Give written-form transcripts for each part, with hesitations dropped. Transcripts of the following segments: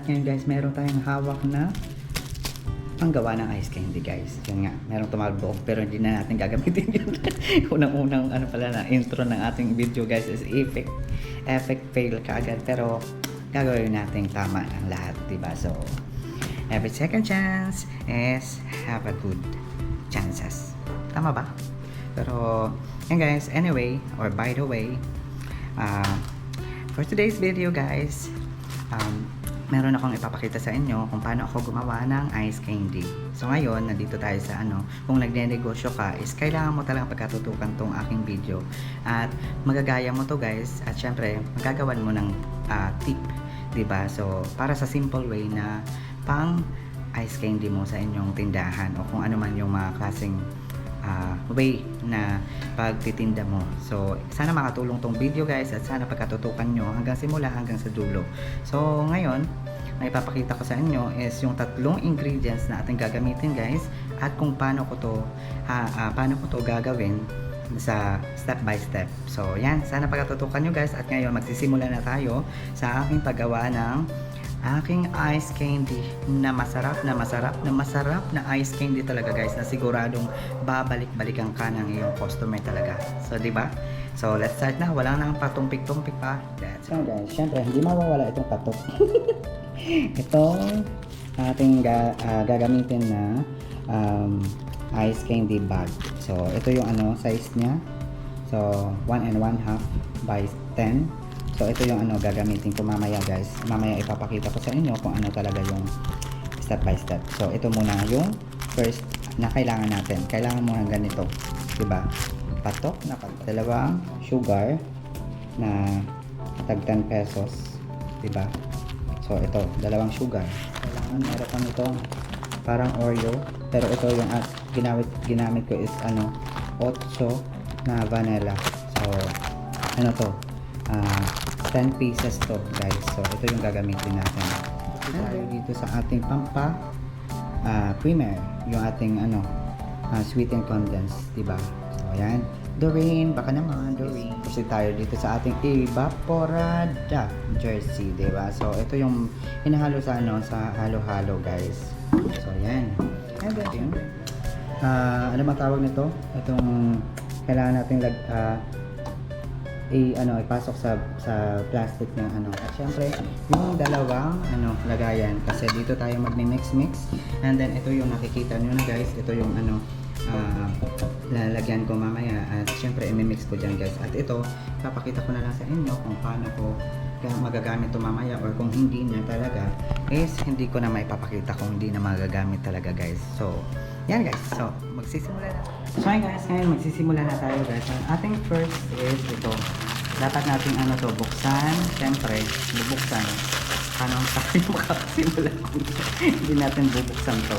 At ngayon guys, meron tayong hawak na panggawa ng ice candy guys. Yun nga, merong tumalbog pero hindi na natin gagamitin yun. Unang-unang ano pala na intro ng ating video guys is effect fail kaagad, pero gagawin natin tama ang lahat, diba? So every second chance is have a good chances. Tama ba? Pero and guys, anyway, or by the way, for today's video guys, meron akong ipapakita sa inyo kung paano ako gumawa ng ice candy. So ngayon, nandito tayo sa kung nagne-negosyo ka, is kailangan mo talagang pagkatutukan tong aking video. At magagaya mo to guys, at syempre, magagawan mo ng tip, diba? So, para sa simple way na pang ice candy mo sa inyong tindahan o kung ano man yung mga klaseng way na pagtitinda mo. So, sana makatulong tong video guys at sana pagkatutukan nyo hanggang simula hanggang sa dulo. So, ngayon, may ipapakita ko sa inyo is yung tatlong ingredients na ating gagamitin guys at kung paano ko to gagawin sa step by step. So, yan, sana pagkatutukan nyo guys at ngayon magsisimula na tayo sa aking paggawa ng aking ice candy na masarap na ice candy talaga guys, na siguradong babalik-balikan ka ng iyong customer talaga. So, di ba? So, let's start na. Wala nang patumpik-tumpik pa. Let's go guys. Syempre, hindi mawawala itong patok. Itong ating gagamitin na ice candy bag. So, ito yung size niya. So, 1 1/2 by 10. So, ito yung gagamitin ko mamaya guys. Mamaya ipapakita ko sa inyo kung ano talaga yung step by step. So, ito muna yung first na kailangan natin. Kailangan mo ng ganito. Diba? Patok na dalawang sugar na tag 10 pesos. Diba? So, ito. Dalawang sugar. Kailangan meron kang itong parang Oreo. Pero ito yung ginamit ko is 8 na vanilla. So, ano to? 10 pieces to guys. So ito yung gagamitin natin. Tayo dito sa ating creamer, yung ating sweet and condensed, diba? So ayan, Doreen, baka naman Doreen. Kasi tayo dito sa ating evaporada jersey, diba? So ito yung hinahalo sa sa halo-halo guys. So ayan. And then ano ba tawag nito? Itong kailangan nating ipasok sa plastic ng at syempre yung dalawang lagayan, kasi dito tayo magmi-mix and then ito yung nakikita nyo na guys, ito yung lalagyan ko mamaya at syempre i-mix ko dyan guys. At ito papakita ko na lang sa inyo kung paano ko magagamit to mamaya, or kung hindi na talaga is hindi ko na maipapakita kung hindi na magagamit talaga guys. So yan guys, so magsisimula na. So ayun guys, ngayon magsisimula na tayo guys. Ang ating first is ito. Dapat natin to buksan. Siyempre, bubuksan. Paano tayo makakasimula kung hindi natin bubuksan to.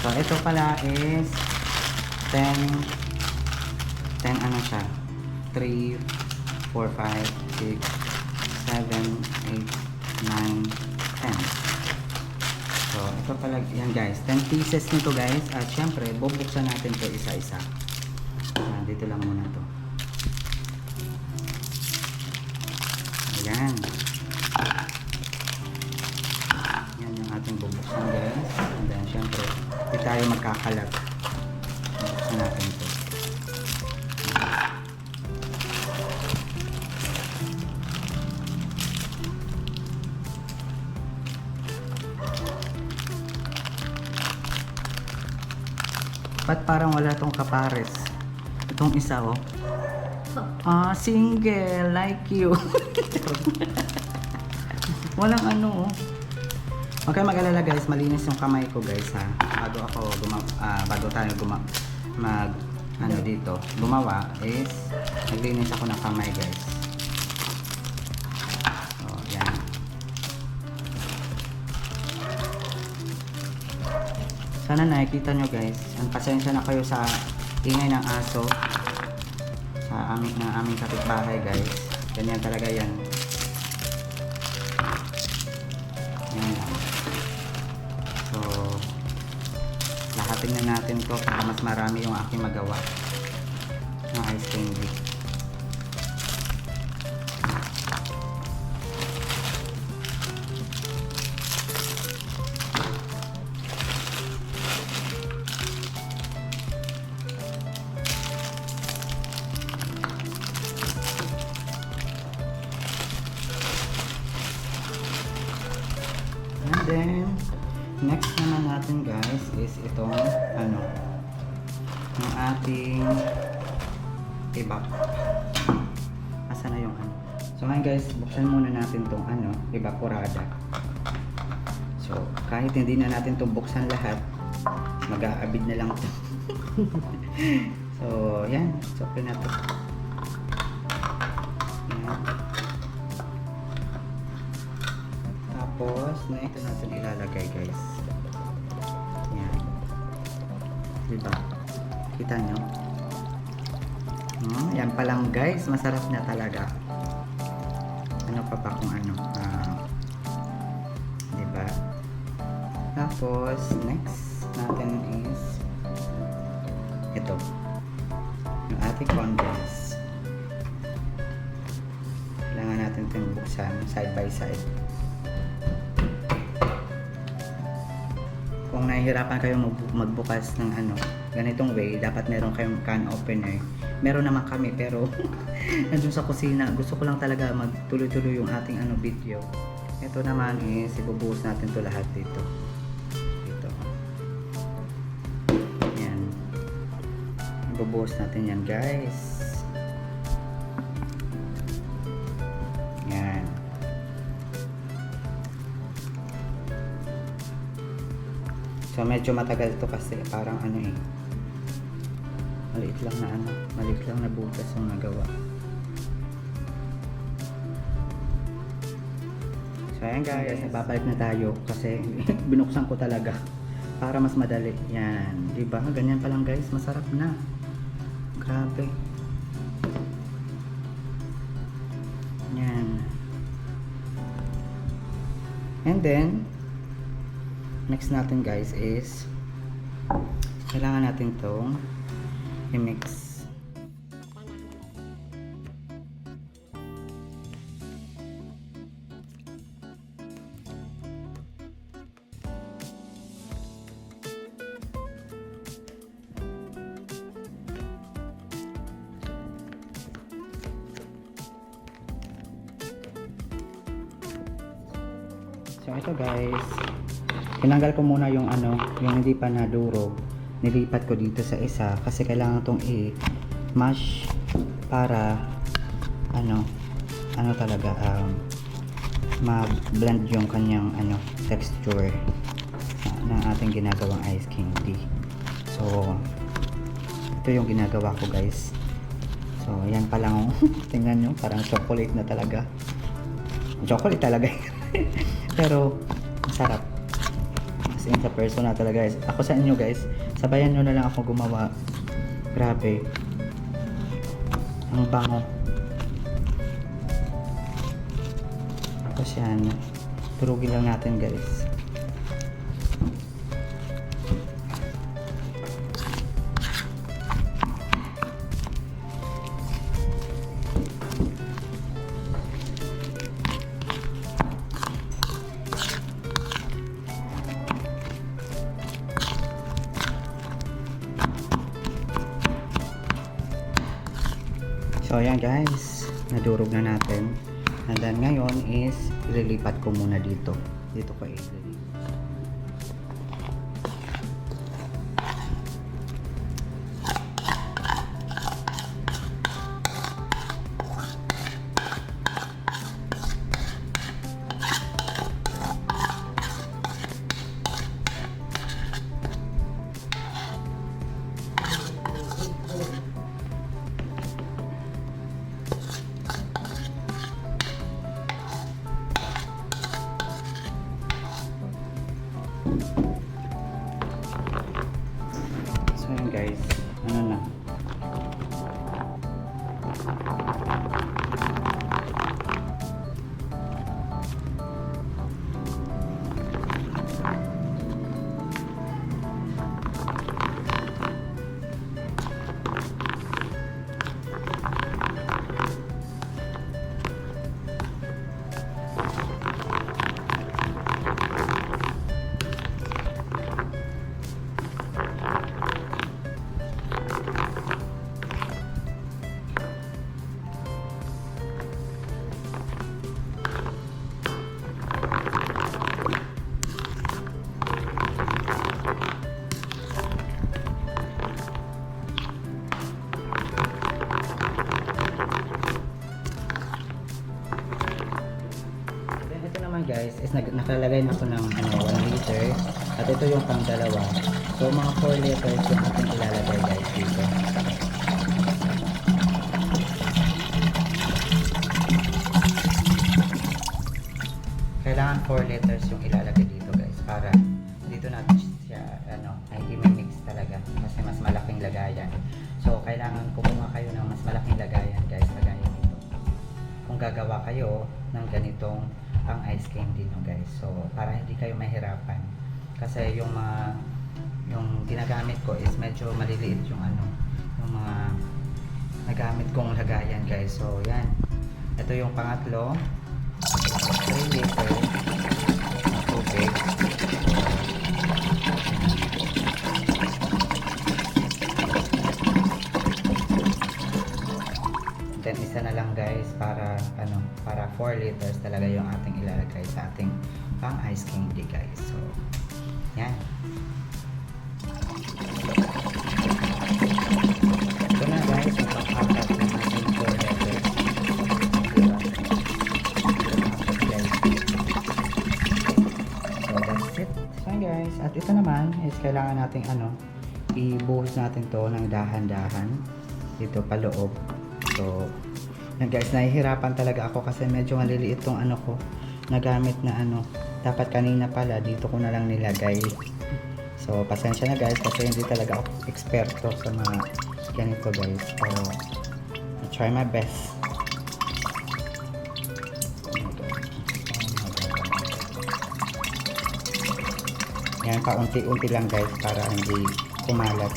So ito pala is 10 siya. 3, 4, 5, 6, 7, 8, 9, 10. So, ito pala, yan guys, 10 pieces nito guys. At syempre, bubuksan natin to isa-isa. Dito lang muna to. Ayan. Yan yung ating bubuksan guys. And then, syempre, hindi tayo magkakalat. Bubuksan natin to. Ba't parang wala tong kapares? Itong isa single like you. Walang Huwag kayo mag-alala guys, malinis yung kamay ko guys ha. Bago tayo dito gumawa is naglinis ako ng kamay guys. So yan. Sana nakikita nyo guys. Pasensya na kayo sa ingay ng aso sa aming kapitbahay guys. Ganyan talaga yan. Yan. So lahatin na natin to para mas marami yung aking magawa ng ice candy. Next naman natin guys is itong ano, yung ating ibap. Asa na yung ano? So ngayon guys, buksan muna natin tong ano, evaporada. So kahit hindi na natin itong buksan lahat, mag-aabid na lang ito. So yan, so open natin. Yan. Tapos next natin ilalagay guys. Yan. Diba? Kita nyo? Yan pa lang guys, masarap na talaga. Ano pa ba kung ano? Diba? Tapos next natin is ito. Yung ating condense. Kailangan natin itong buksan side by side. Kung nahihirapan kayo magbukas ng ano, ganitong way, dapat meron kayong can opener. Meron naman kami pero nandun sa kusina. Gusto ko lang talaga magtuloy-tuloy yung ating ano video. Ito naman is ibubuhos natin to lahat dito. Dito. Yan. Ibubuhos natin yan guys. Yan. So medyo matagal to kasi parang ano eh. Maliit lang na ano, maliit lang na butas yung nagawa. So ayan guys, babalik na tayo kasi binuksan ko talaga para mas madali. Yan, di ba? Ganyan pa lang guys, masarap na. Grabe. Yan. And then next natin guys is kailangan natin tong i-mix. So ito guys, tinanggal ko muna yung ano, yung hindi pa nadurog. Nilipat ko dito sa isa kasi kailangan tong i-mash para ano talaga ma-blend yung kanyang ano texture ng ating ginagawang ice candy. So ito yung ginagawa ko guys. So yan pa lang. Tingnan nyo, parang chocolate na talaga. Chocolate talaga. Pero sarap. As in sa personal talaga guys. Ako sa inyo guys, sabayan nyo na lang ako gumawa. Grabe. Ang bango. Tapos yan. Turugin lang natin guys. So ayan guys, nadurog na natin. And then ngayon is ililipat ko muna dito. Dito ko ililipat. guys is nakalagay na ko ng 1 liter. At ito yung pang dalawa. So mga 4 liters yung ating ilalagay guys dito. Kailangan 4 liters yung ilalagay dito guys para dito natin siya ay i-mix talaga kasi mas malaking lagayan. So kailangan kumuha kayo ng mas malaking lagayan guys, kagaya nito. Kung gagawa kayo ng ganitong pang ice candy no guys. So para hindi kayo mahirapan kasi yung ginagamit ko is medyo maliliit yung yung mga nagamit kong lagayan guys. So yan. Ito yung pangatlo. 3 liters na tubig. Then isa na lang guys para para 4 liters talaga yung ating ilalagay sa ating pang ice candy guys. So yan. Ito na guys yung pang-apat ng ating 4 liters. Guys, at ito naman is kailangan nating ibuhos natin to ng dahan-dahan dito paloob. So yan guys, nahihirapan talaga ako kasi medyo maliliit tong ko nagamit na dapat kanina pala dito ko na lang nilagay. So pasensya na guys kasi hindi talaga ako eksperto sa mga ganito guys, pero I'll try my best. Yan, paunti-unti lang guys para hindi kumalat.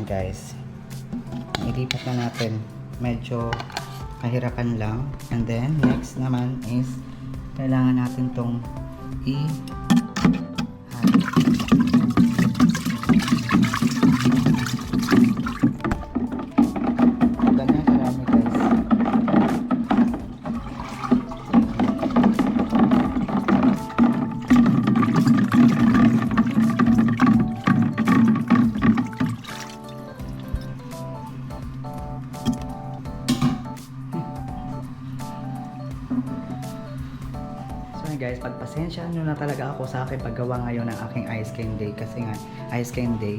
Guys, ilipat na natin, medyo mahirapan lang. And then next naman is kailangan natin tong ganyan karami guys. Guys, pagpasensya nyo na talaga ako sa aking paggawa ngayon ng aking ice cream day kasi nga ice cream day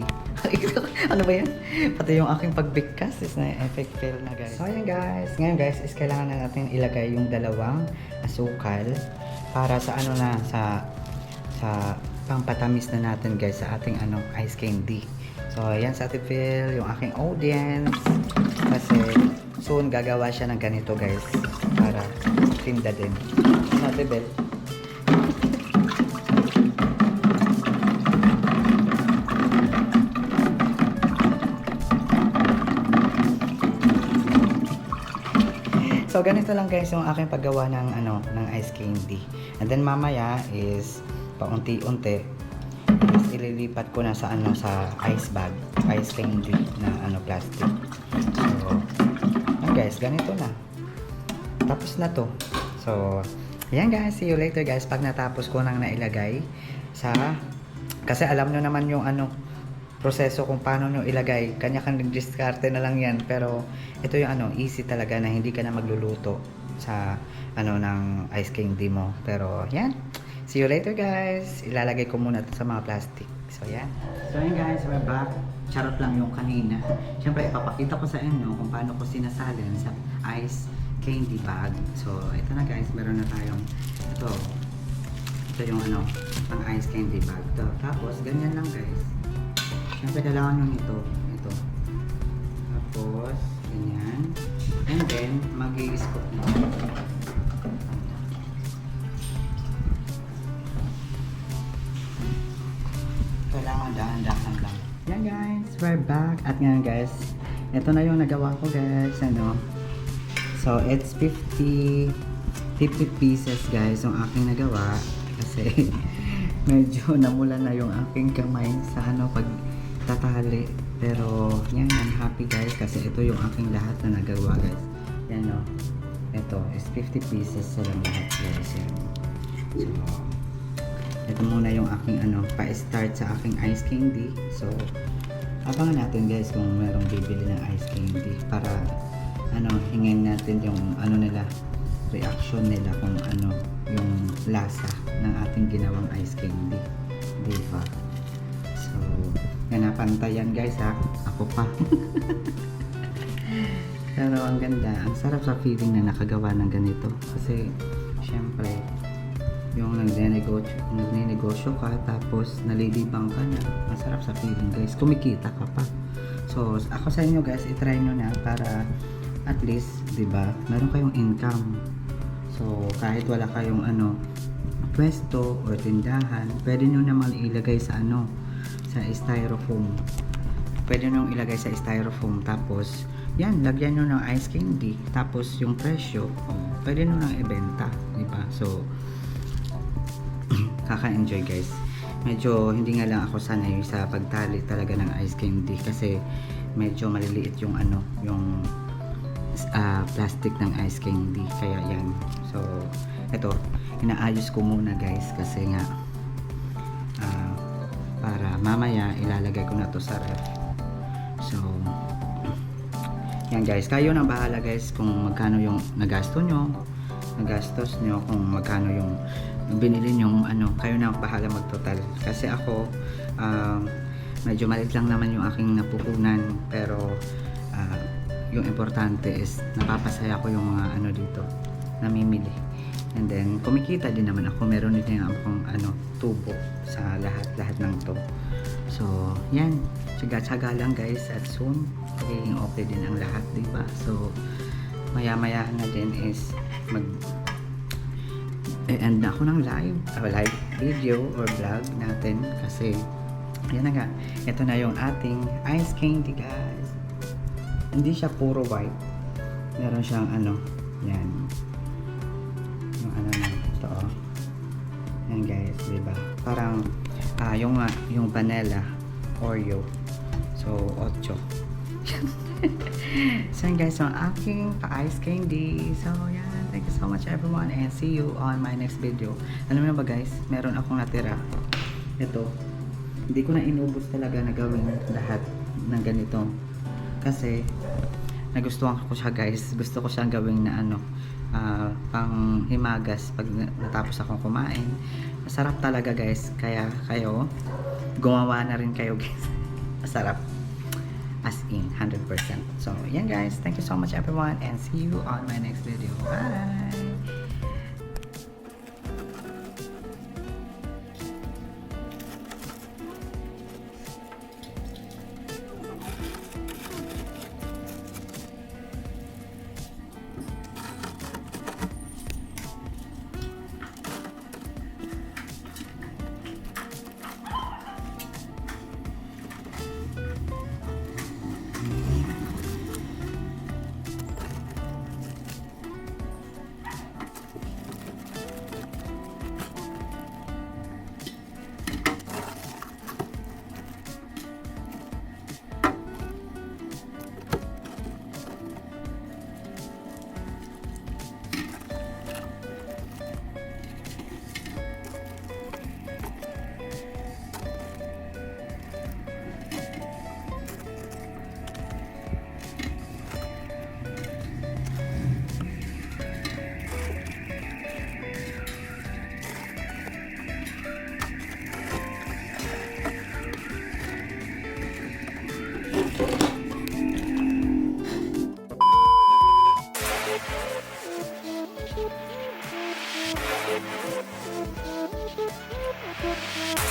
ano ba yan? Pati yung aking pagbigkas is na epic fail na guys. So ayan guys, ngayon guys is kailangan na natin ilagay yung dalawang asukal para sa sa pampatamis na natin guys sa ating ice candy. So ayan sa ating Phil, yung aking audience kasi soon gagawa siya ng ganito guys para tinda din. Natin Bel. So ganito lang guys yung aking paggawa ng ng ice candy. And then mamaya is paunti-unti is ililipat ko na sa sa ice bag, ice candy na plastic. So guys, ganito na. Tapos na to. So ayan guys, see you later guys pag natapos ko nang nailagay sa kasi alam nyo naman yung proseso kung paano nyo ilagay. Kanya-kanyang diskarte na lang yan. Pero ito yung easy talaga na hindi ka na magluluto sa ng ice candy mo. Pero yan. See you later guys. Ilalagay ko muna ito sa mga plastic. So yan. So yan guys, we're back. Charot lang yung kanina. Siyempre ipapakita ko sa inyo kung paano ko sinasalin sa ice candy bag. So ito na guys, meron na tayong ito yung ang ice candy bag. Ito. Tapos ganyan lang guys. Siyempre kailangan nyo ito. Tapos, ganyan. And then, mag-i-scoop nyo. Kailangan dahan-dahan lang. Yan guys, we're back. At ngayon guys, ito na yung nagawa ko guys. So, it's 50 pieces guys yung aking nagawa. Kasi, medyo namula na yung aking kamay sa ano pag tatali. Pero yan, I'm happy guys kasi ito yung aking lahat na nagawa guys. Yan o. Ito is 50 pieces silang lahat guys. Yan. So, ito muna yung aking ano, pa-start sa aking ice candy. So, abangan natin guys kung merong bibili ng ice candy para ano, hingin natin yung ano nila, reaction nila kung ano yung lasa ng ating ginawang ice candy. Diba? So, yan napantayan guys ha. Ako pa. Pero ang ganda. Ang sarap sa feeling na nakagawa ng ganito. Kasi, syempre, yung nagnenegosyo ka tapos nalilibang ka na. Ang sarap sa feeling guys. Kumikita ka pa. So, ako sa inyo guys, itry nyo na para at least, di ba, meron kayong income. So, kahit wala kayong ano, pwesto or tindahan, pwede nyo naman ilagay sa ano, sa styrofoam. Pwede nyo ilagay sa styrofoam. Tapos, yan, lagyan nyo ng ice candy. Tapos, yung presyo, pwede nyo nang ibenta. Di ba? So, kaka-enjoy guys. Medyo hindi nga lang ako sanay sa pagtali talaga ng ice candy kasi medyo maliliit yung ano, yung plastic ng ice candy. Kaya yan. So, ito, inaayos ko muna guys kasi nga para mamaya ilalagay ko na to sa ref. So, yan guys. Kayo na bahala guys kung magkano yung nagastos nyo, kung magkano yung binili nyo, ano, kayo na bahala magtotal. Kasi ako, medyo maliit lang naman yung aking napupunan, pero yung importante is napapasaya ko yung mga ano dito, namimili. And then, kumikita din naman ako. Meron din akong ano, tubo sa lahat ng to. So, yan. Tsaga-tsaga lang guys at soon, magiging okay din ang lahat, diba? So, maya-maya na din is end na ako ng live video or vlog natin kasi yan na nga, ito na yung ating ice candy guys. Hindi siya puro white, meron siyang ano, yan yung ano na ito, yan guys, diba, parang yung vanilla Oreo, so 8. So yan guys, yung aking pa-ice candy. So yan, thank you so much everyone and see you on my next video. Alam mo na ba guys, meron akong natira. Ito, hindi ko na inubos talaga na gawin lahat ng ganito. Kasi, nagustuhan ko siya guys. Gusto ko siyang gawin na ano, pang himagas pag natapos akong kumain. Masarap talaga guys. Kaya kayo, gumawa na rin kayo guys. Masarap. As in 100%. So, yan guys. Thank you so much everyone and see you on my next video. Bye! Thank you.